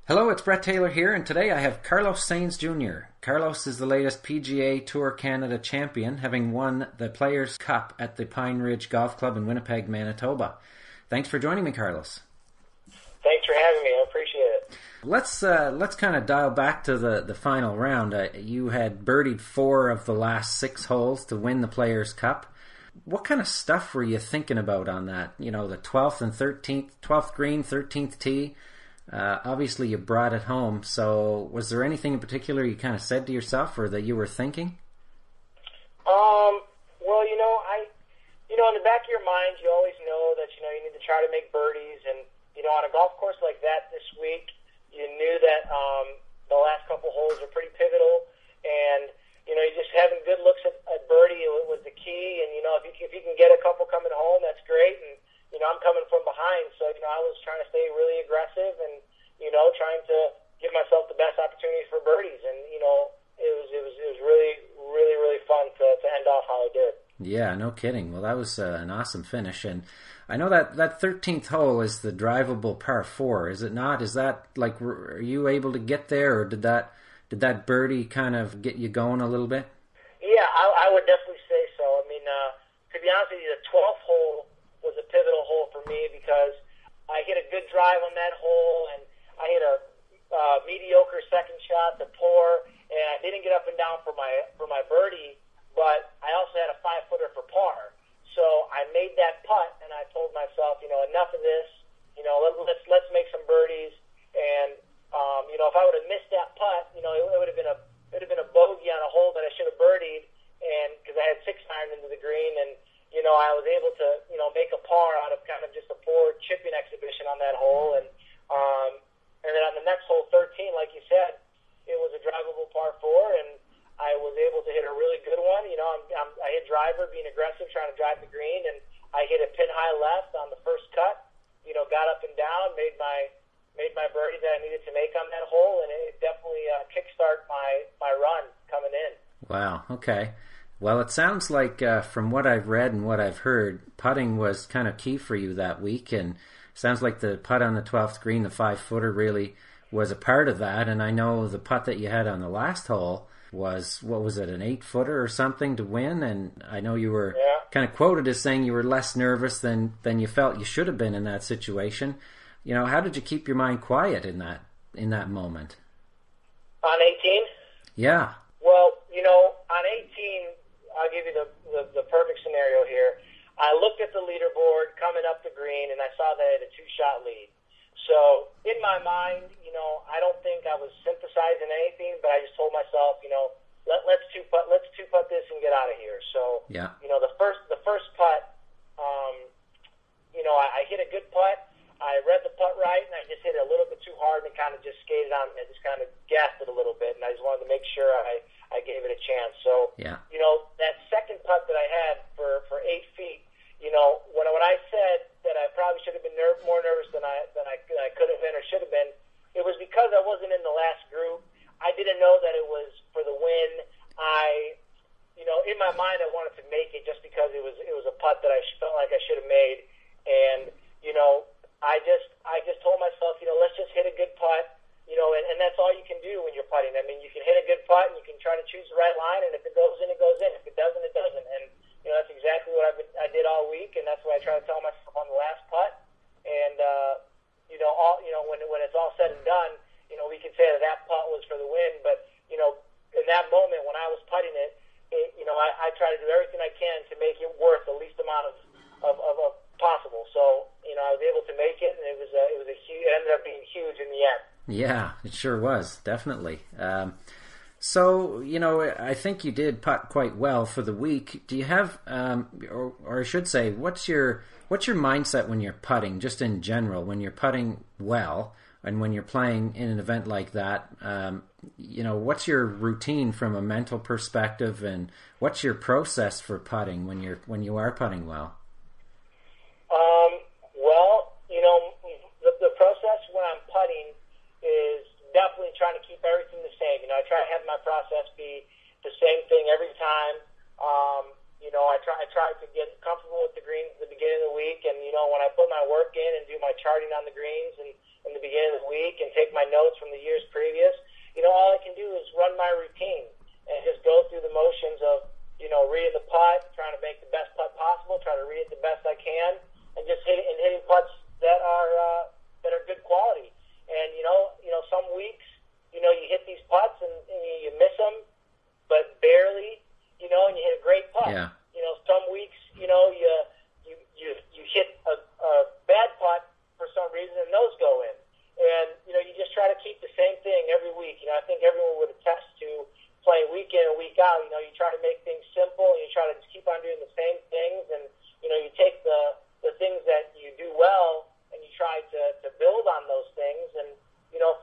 Hello, it's Brett Taylor here, and today I have Carlos Sainz Jr. Carlos is the latest PGA Tour Canada champion, having won the Players' Cup at the Pine Ridge Golf Club in Winnipeg, Manitoba. Thanks for joining me, Carlos. Thanks for having me. I appreciate it. Let's kind of dial back to the final round. You had birdied 4 of the last 6 holes to win the Players' Cup. What kind of stuff were you thinking about on that? You know, the 12th and 13th, 12th green, 13th tee. Obviously, you brought it home. So, was there anything in particular you kind of said to yourself, or that you were thinking? Well, in the back of your mind, you always know that you need to try to make birdies, and on a golf course like that this week, you knew that the last couple holes were pretty pivotal, and you just having good looks at birdie was the key. And if you can get a couple coming home, that's great. And I'm coming from behind, so I was trying to stay really aggressive and trying to give myself the best opportunities for birdies. And it was really, really, really fun to end off how I did. Yeah, no kidding. Well, that was an awesome finish, and I know that 13th hole is the drivable par 4, is it not? Is that like, are you able to get there, or did that birdie kind of get you going a little bit? Yeah, I would definitely say so. I mean, to be honest with you, the 12th hole was a pivotal hole for me because I hit a good drive on that hole, and I hit a mediocre second shot to pour, and I didn't get up and down for my birdie, but I also had a 5-footer for par. So I made that putt, and I told myself, enough of this. Let's make some birdies. And if I would have missed that putt, it would have been a bogey on a hole that I should have birdied, and because I had 6 iron into the green, and I was able to make a par out of kind of just a poor chipping exhibition on that hole, and then on the next hole, 13, like you said, it was a drivable par 4, and I was able to hit a really good one. I hit driver, being aggressive, trying to drive the green, and I hit a pin high left on the first cut. Got up and down, made my birdie that I needed to make on that hole, and it definitely kickstart my run coming in. Wow. Okay. Well, it sounds like from what I've read and what I've heard, putting was kind of key for you that week, and it sounds like the putt on the 12th green, the 5-footer, really was a part of that. And I know the putt that you had on the last hole was, what was it, an 8-footer or something to win? And I know you were kind of quoted as saying you were less nervous than you felt you should have been in that situation. How did you keep your mind quiet in that moment? On 18? Yeah. Well, on 18, I'll give you the perfect scenario here. I looked at the leaderboard coming up the green, and I saw that I had a 2-shot lead. So in my mind, I don't think I was synthesizing anything, but I just told myself, let's two-putt this and get out of here. So, the first putt, I hit a good putt. I read the putt right, and I just hit it a little bit too hard and kind of just skated on it. I just kind of gassed it a little bit, and I just wanted to make sure I gave it a chance. So, that second putt that I had for 8 feet, when I said that I probably should have been more nervous than I could have been or should have been, it was because I wasn't in the last group. I didn't know that it was for the win. In my mind, I wanted to make it just because it was a putt that I felt like I should have made, and I just told myself, let's just hit a good putt, and that's all you can do when you're putting. I mean, you can hit a good putt and you can try to choose the right line, and if it goes in, it goes in. If it doesn't, it doesn't. And that's exactly what I did all week, and that's what I try to tell myself on the last putt. And when it's all said and done, we can say that putt was for the win. But in that moment when I was putting it, I try to do everything I can to make it worth the least amount of possible. So I was able to make it, and it ended up being huge in the end. Yeah, it sure was, definitely. So, I think you did putt quite well for the week. Do you have, or I should say, what's your mindset when you're putting, just in general, when you're putting well, and when you're playing in an event like that? What's your routine from a mental perspective, and what's your process for putting when you are putting well? The process when I'm putting is definitely trying to keep everything the same. I try to have my process be the same thing every time. I try to get comfortable with the greens at the beginning of the week, and when I put my work in and do my charting on the greens and in the beginning of the week and take my notes from the years previous, all I can do is run my routine and just go through the motions of reading the putt, trying to make the best putt possible, try to read it the best I can, and just hitting putts that are good quality. And some weeks you hit these putts and you miss them, but barely, and you hit a great putt. Yeah. Some weeks, you hit a bad putt for some reason and those go in. And, you just try to keep the same thing every week. I think everyone would attest to playing week in and week out. You try to make things simple and you try to just keep on doing the same things. And, you take the things that you do well and you try to build on those things. And,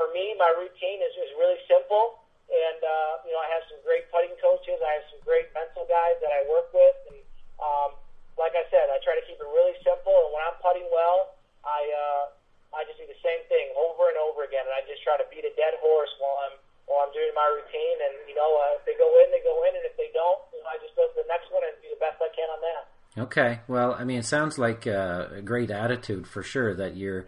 for me, my routine is really simple. And, I have some great putting coaches. I have some great mental guys that I work with. And, like I said, I try to keep it really simple. And when I'm putting well, I just do the same thing over and over again. And I just try to beat a dead horse while I'm doing my routine. And, if they go in, they go in. And if they don't, I just go to the next one and do the best I can on that. Okay. Well, it sounds like a great attitude for sure, that you're,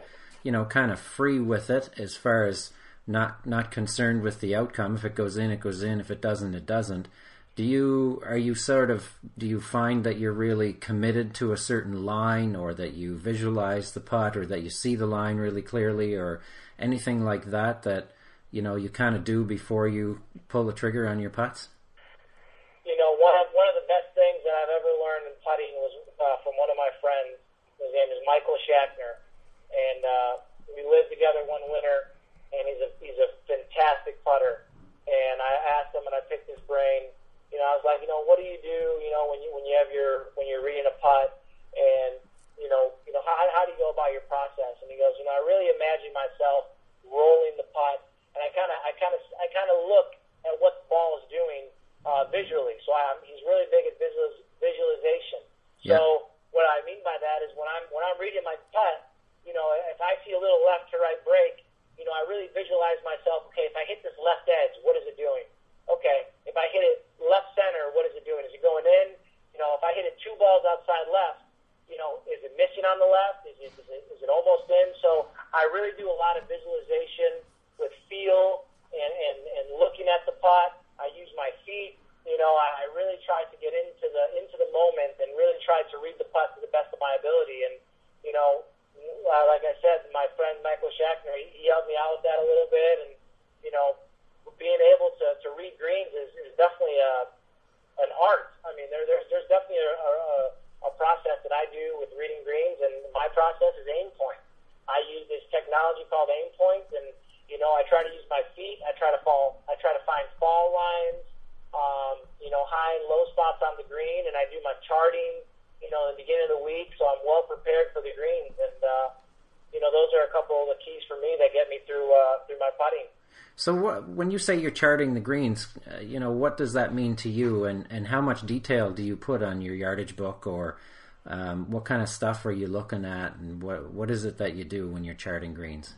kind of free with it as far as not concerned with the outcome. If it goes in, it goes in. If it doesn't, it doesn't. Do you find that you're really committed to a certain line, or that you visualize the putt, or that you see the line really clearly, or anything like that you kind of do before you pull the trigger on your putts? One of the best things that I've ever learned in putting was from one of my friends. His name is Michael Schackner, and we lived together one winter, and he's a fantastic putter. And I asked him, and I picked his brain. I was like, what do you do, when you're reading a putt, and how do you go about your process? And he goes, I really imagine myself rolling the putt, and I kind of look at what the ball is doing visually. So he's really big at visualization. Yeah. So what I mean by that is when I'm reading my putt, if I see a little left to right break, I really visualize myself. Okay, if I hit this left edge, what is it doing? Okay, if I hit it left center, what is it doing? Is it going in? If I hit it 2 balls outside left, is it missing on the left? Is it almost in? So I really do a lot of visualization with feel and looking at the putt. I use my feet. I really try to get into the moment and really try to read the putt to the best of my ability. And like I said, my friend Michael Schackner, he helped me out with that a little bit. And being able to read greens is definitely an art. There's definitely a process that I do with reading greens, and my process is aim point. I use this technology called aim point, and I try to use my feet. I try to find fall lines, high and low spots on the green, and I do my charting, in the beginning of the week, so I'm well prepared for the greens. And those are a couple of the keys for me that get me through my putting. So when you say you're charting the greens, what does that mean to you, and how much detail do you put on your yardage book, or what kind of stuff are you looking at, and what is it that you do when you're charting greens?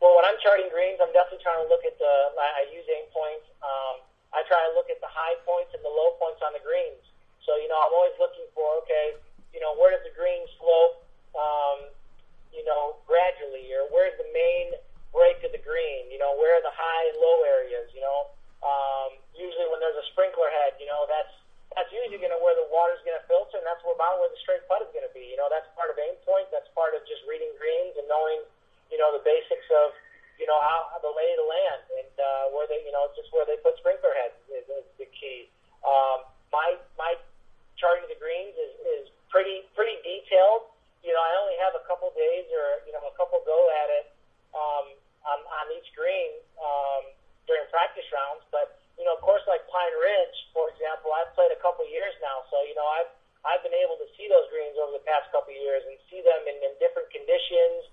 Well, when I'm charting greens, I'm definitely trying to look at I use aim points. I try to look at the high points and the low points on the greens. So, I'm always looking for, okay, where does the green slope, gradually, or where's the main break of the green, where are the high and low areas, usually when there's a sprinkler head, that's usually where the water's going to filter, and that's about where the straight putt is going to be. That's part of aim point, that's part of just reading greens and knowing, the basics of, how the lay of the land, and where they, just where they put sprinkler heads is the key. My charting of the greens is pretty detailed. I only have a couple days or, a couple go at it, on each green during practice rounds. But of course, like Pine Ridge, for example, I've played a couple years now, so I've been able to see those greens over the past couple years and see them in different conditions,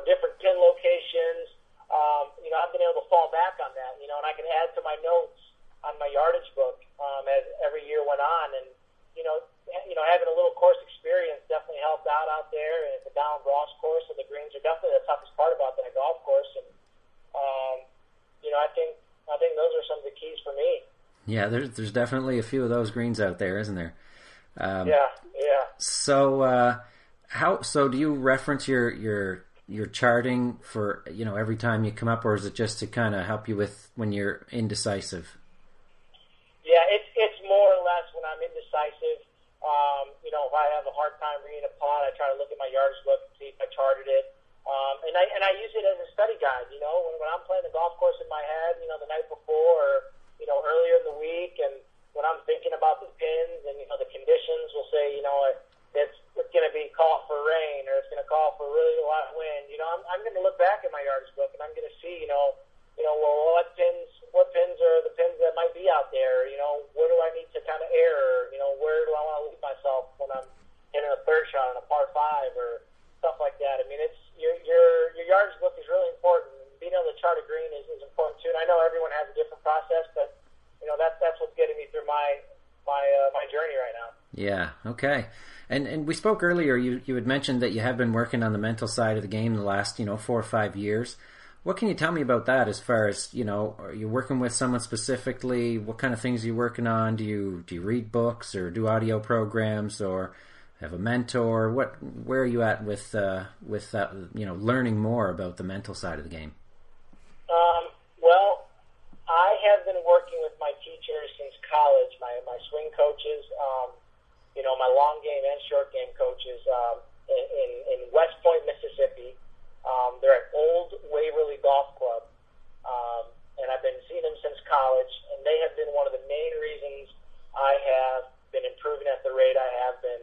different pin locations. I've been able to fall back on that, and I can add to my notes on my yardage book as every year went on, and having a little course experience definitely helped out there. And it's a down Ross course, so the greens are definitely the toughest part about that golf course. And I think those are some of the keys for me. Yeah, there's definitely a few of those greens out there, isn't there? Yeah. So so do you reference your charting for every time you come up, or is it just to kind of help you with when you're indecisive? Yeah, it's more or less when I'm indecisive. If I have a hard time reading a putt, I try to look at my yardage book and see if I charted it. And I use it as a study guide. When I'm playing the golf course in my head, the night before, or earlier in the week, and when I'm thinking about the pins and the conditions, we'll say it's going to be called for rain, or it's going to call for really a lot of wind. I'm going to look back at my yardage book and I'm going to see well, what pins are the pins that might be out there? Where do I need to kind of err? Where do I want to leave myself when I'm hitting a third shot on a par 5 or stuff like that? I mean, it's your yardage book is really important. Being able to chart a green is important too. And I know everyone has a different process, but that's what's getting me through my journey right now. Yeah. Okay. And we spoke earlier. You had mentioned that you have been working on the mental side of the game the last 4 or 5 years. What can you tell me about that? As far as are you working with someone specifically? What kind of things are you working on? Do you read books or do audio programs or have a mentor? Where are you at with that? Learning more about the mental side of the game. Well, I have been working with my teachers since college. My swing coaches, my long game and short game coaches in West Point, Mississippi. They're at Old Waverly Golf Club, and I've been seeing them since college, and they have been one of the main reasons I have been improving at the rate I have been.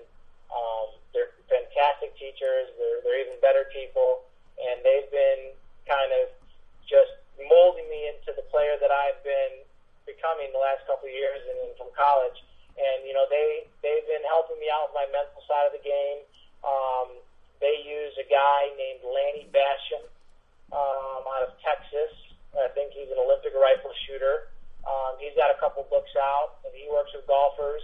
They're fantastic teachers. They're even better people, and they've been kind of just molding me into the player that I've been becoming the last couple of years and from college. And they've been helping me out with my mental side of the game. They use a guy named Lanny Bassham out of Texas. I think he's an Olympic rifle shooter. He's got a couple books out, and he works with golfers.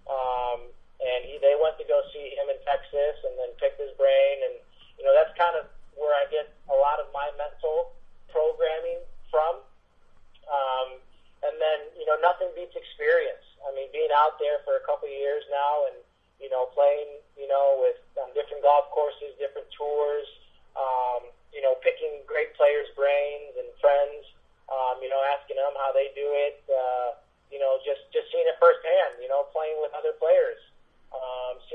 And they went to go see him in Texas and then picked his brain. And, that's kind of where I get a lot of my mental programming from. And then, nothing beats experience. I mean, being out there for a couple of years now and, playing, with different golf courses, different tours, picking great players' brains and friends, asking them how they do it, just seeing it firsthand, playing with other players,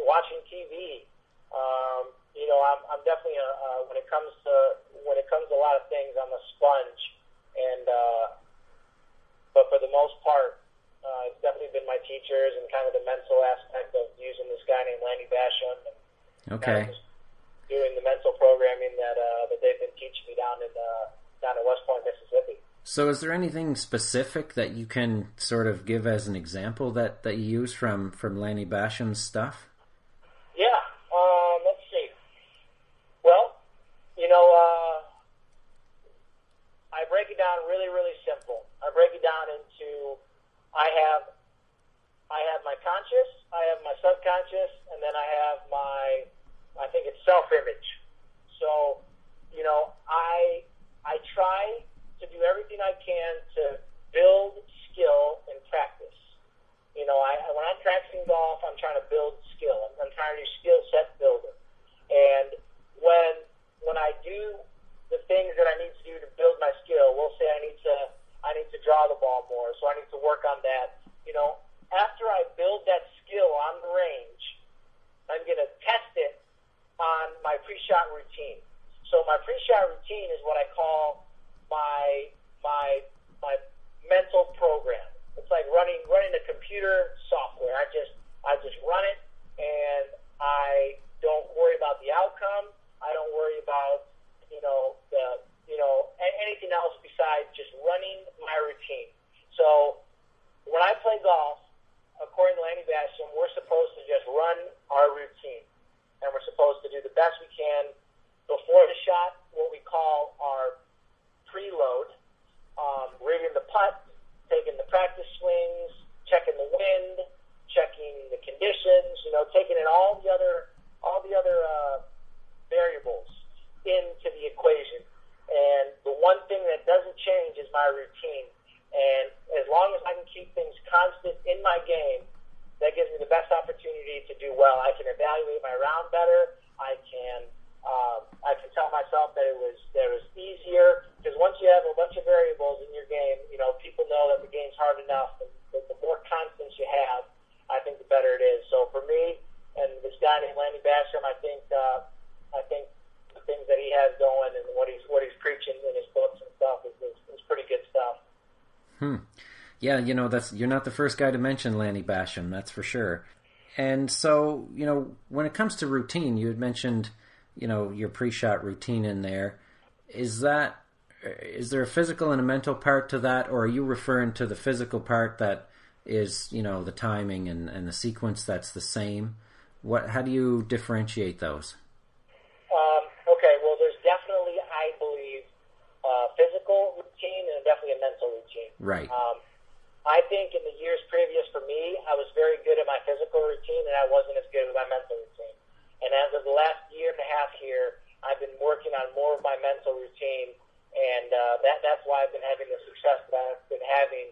watching TV. I'm definitely when it comes to a lot of things, I'm a sponge, and but for the most part, it's definitely been my teachers and kind of the mental aspect of using this guy named Lanny Bassham and okay. kind of just doing the mental programming that they've been teaching me down in West Point, Mississippi. So is there anything specific that you can sort of give as an example that you use from Lanny Basham's stuff? Yeah. Let's see. Well, I break it down really, really simple. I break it down into I have my conscious, I have my subconscious, and then I have I think it's self-image. So, I try to do everything I can to build skill and practice. When I'm practicing golf, I'm trying to build skill. I'm trying to do skill set builder. And when I do the things that I need to do to build my skill, we'll say I need to draw the ball more, so I need to work on that. After I build that skill on the range, I'm going to test it on my pre-shot routine. So my pre-shot routine is what I call my mental program. It's like running a computer software. I just run it, and I don't worry about the outcome. I don't worry about anything else besides just running my routine. So when I play golf, according to Lanny Bassham, we're supposed to just run our routine, and we're supposed to do the best we can before the shot, what we call our preload, reading the putt, taking the practice swings, checking the wind, checking the conditions, taking in all the other variables into the equation. And the one thing that doesn't change is my routine. And as long as I can keep things constant in my game, that gives me the best opportunity to do well. I can evaluate my round better. I can tell myself that it was easier, because once you have a bunch of variables in your game, people know that the game's hard enough. And the more constants you have, I think the better it is. So for me and this guy named Lanny Bassham, I think the things that he has going and what he's preaching in his books and stuff is pretty good stuff. Yeah, you're not the first guy to mention Lanny Bassham, that's for sure. And so, when it comes to routine, you had mentioned, your pre-shot routine in there. Is there a physical and a mental part to that, or are you referring to the physical part that is, the timing and the sequence that's the same? How do you differentiate those? Okay, well, there's definitely, I believe, physical routine and definitely a mental routine. Right. I think in the years previous for me, I was very good at my physical routine, and I wasn't as good with my mental routine. And as of the last year and a half here, I've been working on more of my mental routine, and that's why I've been having the success that I've been having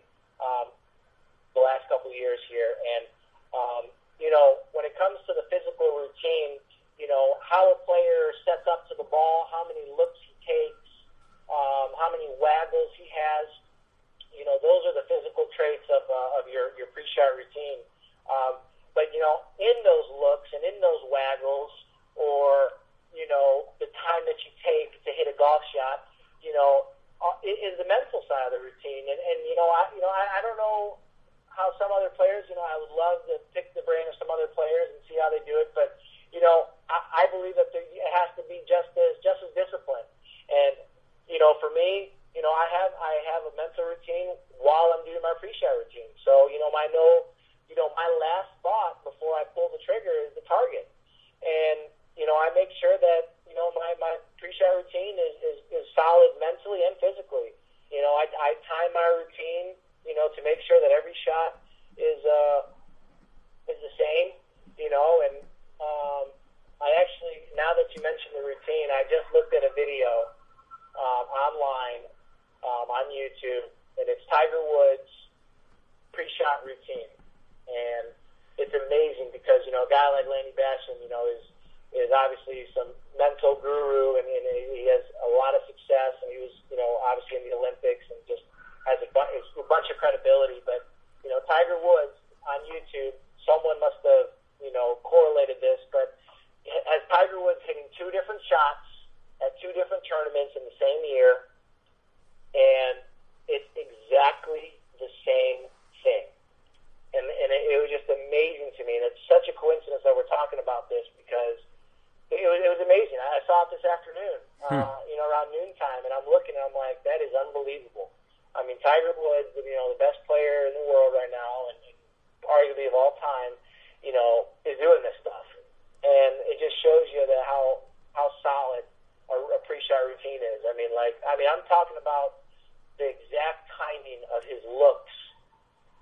the last couple of years here. And, when it comes to the physical routine, how a player sets up to the ball, how many looks he takes, how many waggles he has, those are the physical traits of your pre-shot routine. But, in those looks and in those waggles, or, the time that you take to hit a golf shot, is the mental side of the routine. And I don't know how some other players, I would love to pick the brain of some other players and see how they do it. But, I believe that it has to be just as disciplined. And, for me, I have a mental routine while I'm doing my pre-shot routine. So, my last thought before I pull the trigger is the target. And, I make sure that, my pre-shot routine is solid mentally and physically. I time my routine, to make sure that every shot is the same, and I actually, now that you mentioned the routine, I just looked at a video online on YouTube, and it's Tiger Woods' pre-shot routine. And it's amazing because, a guy like Lanny Bassham, is obviously some mental guru, and he has a lot of success, and he was, obviously in the Olympics and just has a bunch of credibility. But, Tiger Woods on YouTube, someone must have, correlated this, but has Tiger Woods hitting two different shots at two different tournaments in the same year, and it's exactly the same thing. And it was just amazing to me, and it's such a coincidence that we're talking about this, because it was amazing. I saw it this afternoon, around noontime, and I'm looking, and I'm like, that is unbelievable. I mean, Tiger Woods, the best player in the world right now, and arguably of all time, is doing this stuff. And it just shows you that how solid a pre-shot routine is. I'm talking about the exact timing of his looks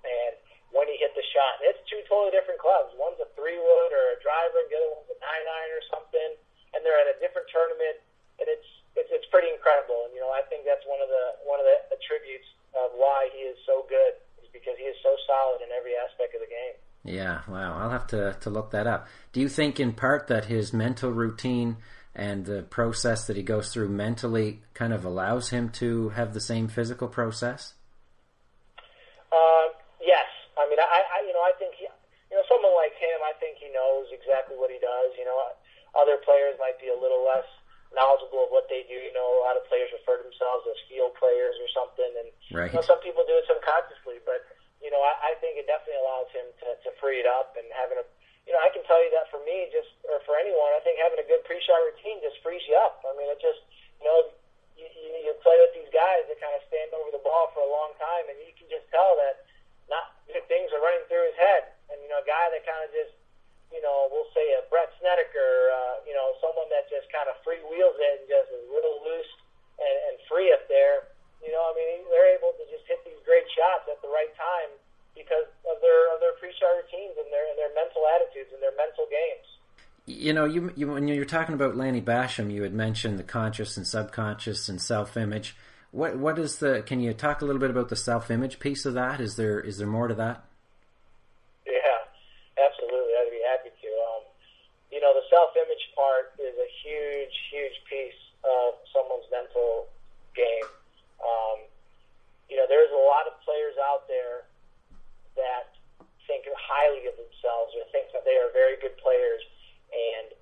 and when he hit the shot. And it's two totally different clubs. One's a 3-wood or a driver, and the other one's a 9-iron or something. And they're at a different tournament, and it's pretty incredible. And I think that's one of the attributes of why he is so good, is because he is so solid in every aspect of the game. Yeah, wow. I'll have to look that up. Do you think in part that his mental routine and the process that he goes through mentally kind of allows him to have the same physical process? Yes. I think someone like him, I think he knows exactly what he does. Other players might be a little less knowledgeable of what they do. A lot of players refer to themselves as field players or something, and right. Some people do it subconsciously, but I think it definitely allows him to free it up, and having I can tell you that for me, or for anyone, I think having a good pre-shot routine just frees you up. It just, you play with these guys that kind of stand over the ball for a long time, and you can just tell that not good things are running through his head. And, a guy that kind of just, we'll say a Brett Snedeker, someone that just kind of freewheels it and just is real loose and free up there, they're able to just hit these great shots at the right time because of their pre-shot routines and their mental attitudes and their mental games. You when you're talking about Lanny Bassham, you had mentioned the conscious and subconscious and self-image. What is can you talk a little bit about the self-image piece of that? Is there more to that? Yeah. huge piece of someone's mental game. There's a lot of players out there that think highly of themselves or think that they are very good players, and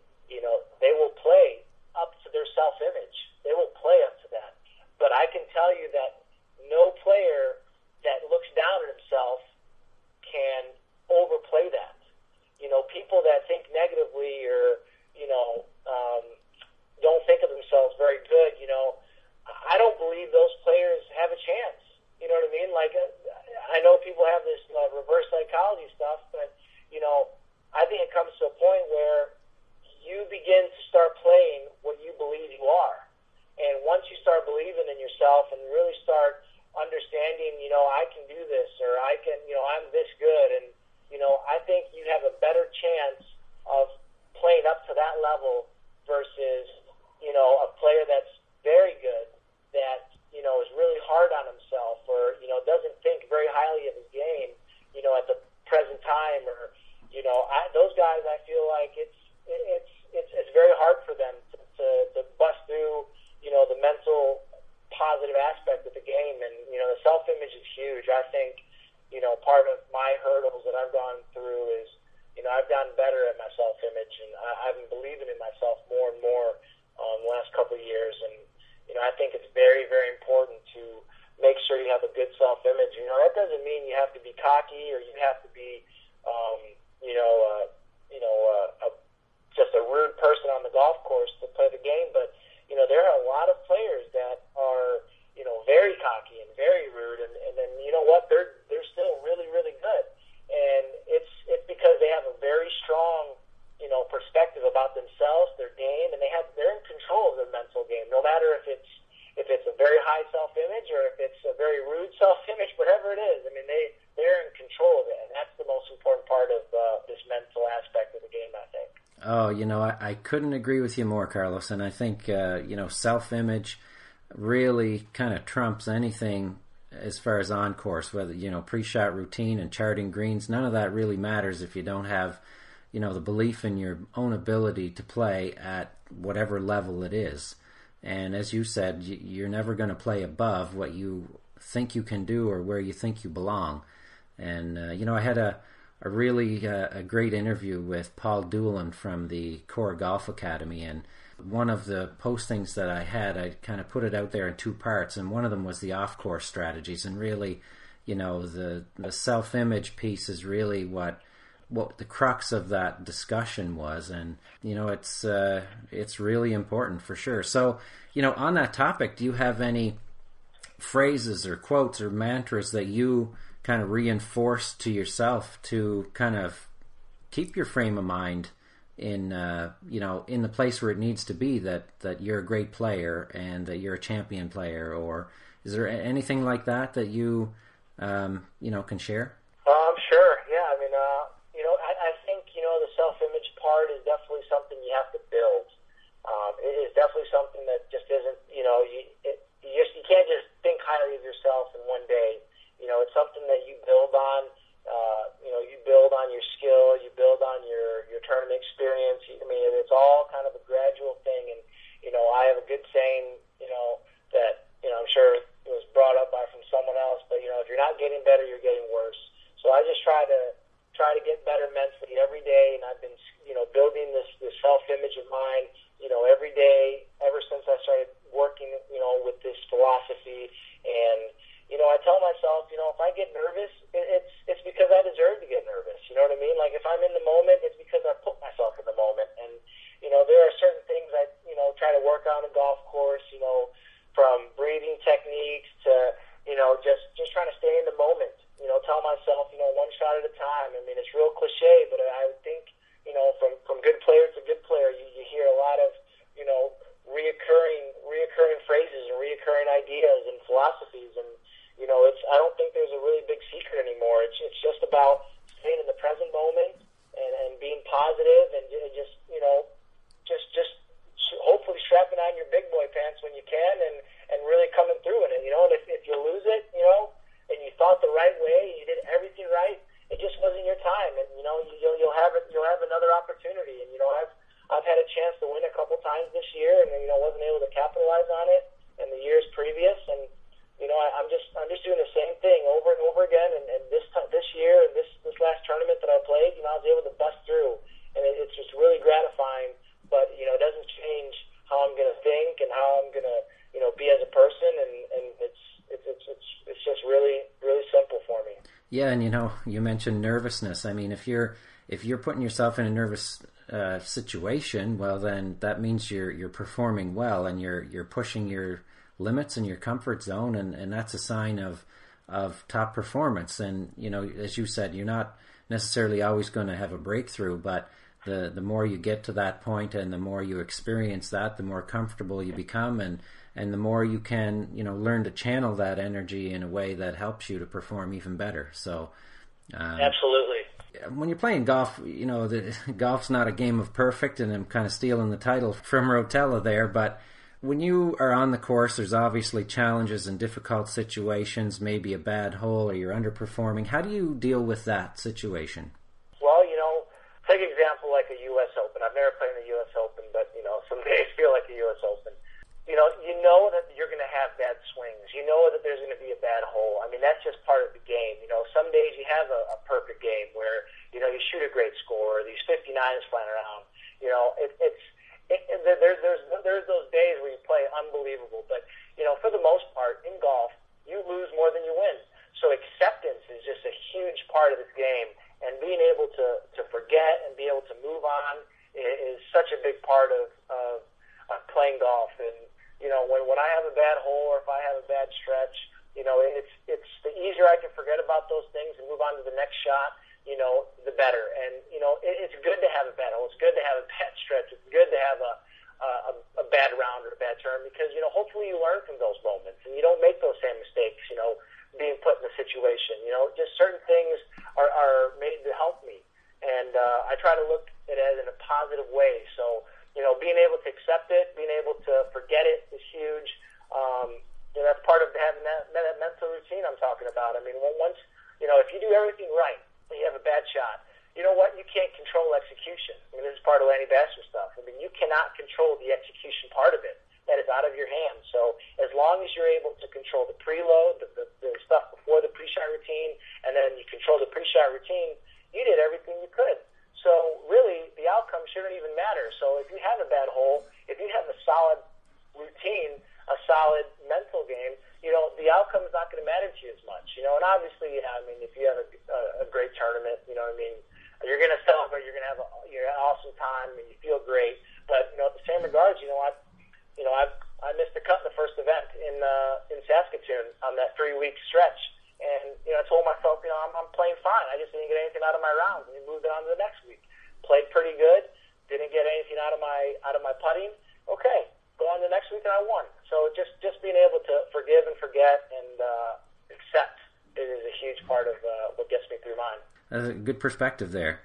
they will play up to their self-image. They will play up to that. But I can tell you that no player that looks down at himself can overplay that. People that think negatively or don't think of themselves very good, I don't believe those players have a chance. You know what I mean? Like, I know people have this reverse psychology stuff, but, I think it comes to a point where you begin to start playing what you believe you are. And once you start believing in yourself and really start understanding, I can do this, or I can, I'm this good, and, I think you have a better chance of playing up to that level versus, a player that's very good that, is really hard on himself or, doesn't think very highly of his game, at the present time, or, those guys, I feel like it's very hard for them to bust through, the mental positive aspect of the game. And, the self-image is huge. I think, part of my hurdles that I've gone through is, I've gotten better at my self-image, and I've been believing in myself more and more the last couple of years. And, I think it's very, very important to make sure you have a good self-image. That doesn't mean you have to be cocky or you have to be, just a rude person on the golf course to play the game. But, there are a lot of players that are, very cocky and very rude. And then, they're still really, really good. And it's because they have a very strong, perspective about themselves, their game, and they're in control of their mental game, no matter if it's a very high self-image or if it's a very rude self-image, whatever it is. I mean, they're in control of it, and that's the most important part of this mental aspect of the game, I think. Oh, I couldn't agree with you more, Carlos, and I think, self-image really kind of trumps anything as far as on course, whether, pre-shot routine and charting greens. None of that really matters if you don't have, the belief in your own ability to play at whatever level it is. And as you said, you're never going to play above what you think you can do or where you think you belong. And, I had a really a great interview with Paul Doolan from the Core Golf Academy, and one of the postings that I had, I kind of put it out there in two parts, and one of them was the off-course strategies, and really, the self-image piece is really what the crux of that discussion was, and it's really important for sure. So, on that topic, do you have any phrases or quotes or mantras that you kind of reinforce to yourself to kind of keep your frame of mind in in the place where it needs to be, that you're a great player and that you're a champion player? Or is there anything like that you can share? Sure. Yeah. I mean, I think the self-image part is definitely something you have to build. It is definitely something that just isn't. You can't just think highly of yourself in one day. It's something that you build on. You build on your skill, you build on your tournament experience. I mean, it's all kind of a gradual thing. And, I have a good saying, that, I'm sure it was brought up from someone else, but, if you're not getting better, you're getting worse. So I just try to get better mentally every day. And I've been, building this self-image of mine, every day, ever since I started working, with this philosophy. And, I tell myself, if I get nervous, it's because I deserve to get nervous. You know what I mean? Like, if I'm in the moment, it's because I put myself in the moment. And, there are certain things I, try to work on a golf course, from breathing techniques to, just trying to stay in the moment. Tell myself, one shot at a time. I mean, it's real cliche, but I would think, from good player to good player, you hear a lot of, reoccurring phrases and reoccurring ideas and philosophies. And, I don't think there's a really big secret anymore. It's just about staying in the present moment and being positive and just hopefully strapping on your big boy pants when you can and really coming through in it. And if you lose it, and you thought the right way, you did everything right, it just wasn't your time. And, you'll have another opportunity. And, I've had a chance to win a couple times this Yeah, and you mentioned nervousness. I mean, if you're putting yourself in a nervous situation, well, then that means you're performing well and you're pushing your limits and your comfort zone, and that's a sign of top performance. And as you said, you're not necessarily always going to have a breakthrough, but the more you get to that point and the more you experience that, the more comfortable you become, and the more you can learn to channel that energy in a way that helps you to perform even better. So absolutely. When you're playing golf, golf's not a game of perfect, and I'm kind of stealing the title from Rotella there, but when you are on the course, there's obviously challenges and difficult situations, maybe a bad hole or you're underperforming. How do you deal with that situation? Well, take an example like a U.S. Open. I've never played in the U.S. Open, but, some days feel like a U.S. Open. You know that you're going to have bad swings. You know that there's going to be a bad hole. I mean, that's just part of the game. Some days you have a perfect game where, you shoot a great score, these 59s flying around. There's those days where you play unbelievable. But, for the most part, in golf, you lose more than you win. So acceptance is just a huge part of this game. And being able to forget and be able to move on is such a big part of playing golf. And, when I have a bad hole or if I have a bad stretch, it's the easier I can forget about those things and move on to the next shot, the better. And, it's good to have a bad hole. It's good to have a bad stretch. It's good to have a bad round or a bad turn because, hopefully you learn from those moments and you don't make those same mistakes, being put in a situation. Just certain things are made to help me. And I try to look at it in a positive way. So, being able to accept it, being able to forget it is huge. That's part of having that mental routine I'm talking about. I mean, once, if you do everything right and you have a bad shot, you know what? You can't control execution. I mean, this is part of Lanny Bassham stuff. I mean, you cannot control the execution part of it. That is out of your hands. So as long as you're able to control the preload, the stuff before the pre-shot routine, and then you control the pre-shot routine, you did everything you could. So really, the outcome shouldn't even matter. So if you have a bad hole, if you have a solid routine, a solid mental game, the outcome is not going to matter to you as much. And obviously, if you have a great tournament, you're going to celebrate, you're going to have an awesome time, and you feel great. But, at the same regards, I missed the cut in the first event in Saskatoon on that 3-week stretch. And, I told myself, I'm playing fine. I just didn't get anything out of my rounds. And we moved it on to the next week. Played pretty good. Didn't get anything out of my putting. Okay, go on to the next week and I won. So just being able to forgive and forget and accept is a huge part of what gets me through mine. That's a good perspective there.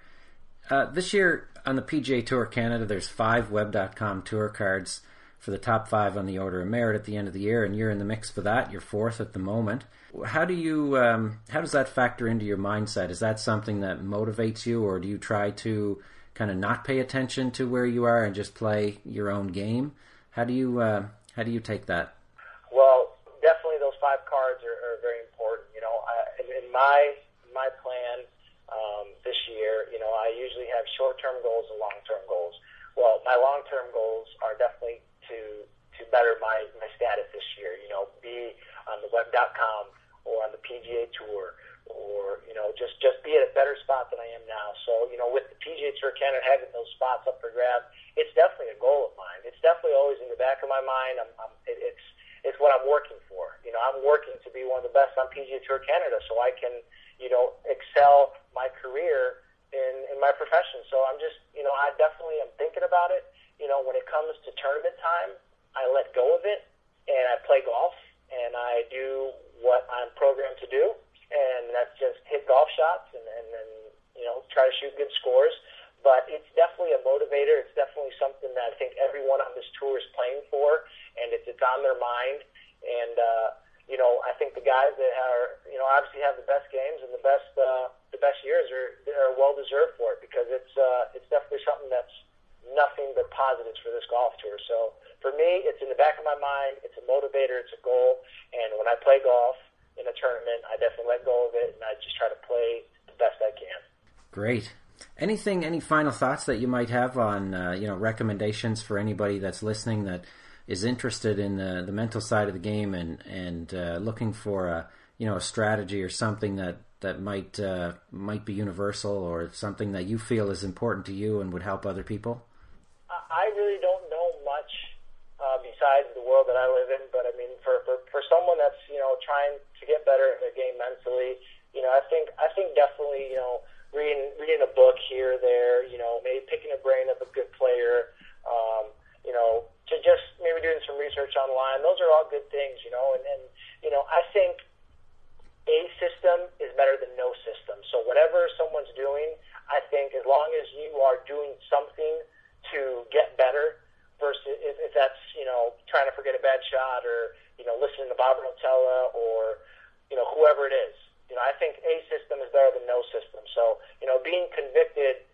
This year on the PGA Tour Canada, there's 5 Web.com tour cards for the top 5 on the Order of Merit at the end of the year, and you're in the mix for that. You're 4th at the moment. How does that factor into your mindset? Is that something that motivates you, or do you try to kind of not pay attention to where you are and just play your own game? How do you take that? Well, definitely those 5 cards are very important. In my plan this year, I usually have short-term goals and long-term goals. Well, my long-term goals are definitely to better my status this year, be on the web.com or on the PGA Tour or, just be at a better spot than I am now. So, with the PGA Tour Canada having those spots up for grab, it's definitely a goal of mine. It's definitely always in the back of my mind. It's what I'm working for. I'm working to be one of the best on PGA Tour Canada so I can, excel my career in my profession. So I'm just, I definitely am thinking about it. When it comes to tournament time, I let go of it and I play golf and I do what I'm programmed to do, and that's just hit golf shots and try to shoot good scores. But it's definitely a motivator. It's definitely something that I think everyone on this tour is playing for, and it's on their mind. And I think the guys that are obviously have the best games and the best years are well deserved for it, because it's definitely something that's nothing but positives for this golf tour. So for me, it's in the back of my mind. It's a motivator. It's a goal. And when I play golf in a tournament, I definitely let go of it, and I just try to play the best I can. Great. Any final thoughts that you might have on, recommendations for anybody that's listening that is interested in the mental side of the game and looking for a strategy or something that might be universal or something that you feel is important to you and would help other people? I really don't know much besides the world that I live in, but I mean, for someone that's trying to get better at the game mentally, I think definitely reading a book here or there, maybe picking a brain of a good player, to just maybe doing some research online. Those are all good things, and I think a system is better than no system. So whatever someone's doing, I think as long as you are doing something to get better, versus if that's trying to forget a bad shot or listening to Bob Rotella or whoever it is, I think a system is better than no system. So being convicted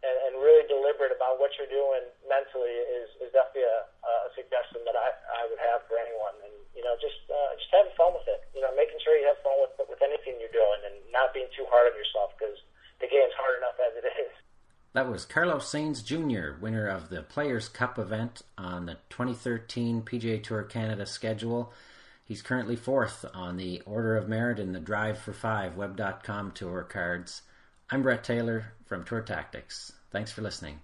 and really deliberate about what you're doing mentally is definitely a suggestion that I would have for anyone. And just having fun with it. Making sure you have fun with anything you're doing and not being too hard on yourself, because the game's hard enough as it is. That was Carlos Sainz Jr., winner of the Players' Cup event on the 2013 PGA Tour Canada schedule. He's currently 4th on the Order of Merit in the Drive for 5 Web.com Tour cards. I'm Brett Taylor from Tour Tactics. Thanks for listening.